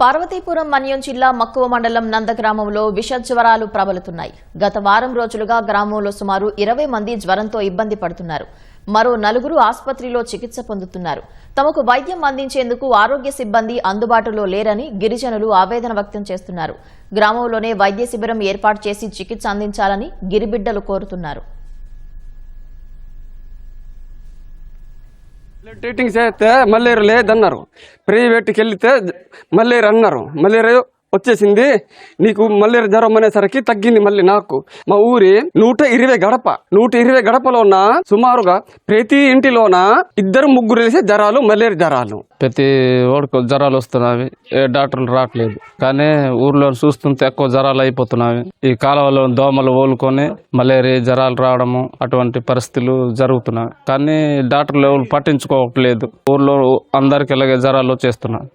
పార్వతీపురం మన్యం జిల్లా మక్కువ మండలం నందగ్రామంలో విష జ్వరాలు ప్రబలుతున్నాయి. గత వారం రోజులుగా గ్రామంలో సుమారు 20 మంది జ్వరంతో ఇబ్బంది పడుతున్నారు. మరో 4 ఆసుపత్రిలో చికిత్స పొందుతున్నారు. తమకు వైద్యం అందించేందుకు ఆరోగ్య సిబ్బంది అందుబాటులో లేరని గిరిజనులు ఆవేదన వ్యక్తం చేస్తున్నారు. గ్రామంలోనే వైద్య శిబిరం ఏర్పాటు చేసి చికిత్స అందించాలని గిరిబిడ్డలు కోరుతున్నారు. ట్రీటింగ్ చేస్తే మలేరియా లేదన్నారు. ప్రైవేట్కి వెళ్తే మలేరియా అన్నారు. మలేరియా వచ్చేసింది, నీకు మలేరియా జ్వరం అనేసరికి తగ్గింది. మళ్ళీ నాకు మా ఊరి 120 గడపలోన సుమారుగా ప్రతి ఇంటిలోన 2-3 వేసే జ్వరాలు, మలేరియా జ్వరాలు. ప్రతి ఓడికి జ్వరాలు వస్తున్నాయి. ఏ డాక్టర్లు రావట్లేదు. కానీ ఊర్లో చూస్తుంటే ఎక్కువ జ్వరాలు అయిపోతున్నాయి. ఈ కాలువలో దోమలు ఓలుకొని మలేరియా జ్వరాలు రావడము అటువంటి పరిస్థితులు జరుగుతున్నాయి. కానీ డాక్టర్లు ఎవరు పట్టించుకోవట్లేదు. ఊర్లో అందరికి ఇలాగే జ్వరాలు వచ్చేస్తున్నాయి.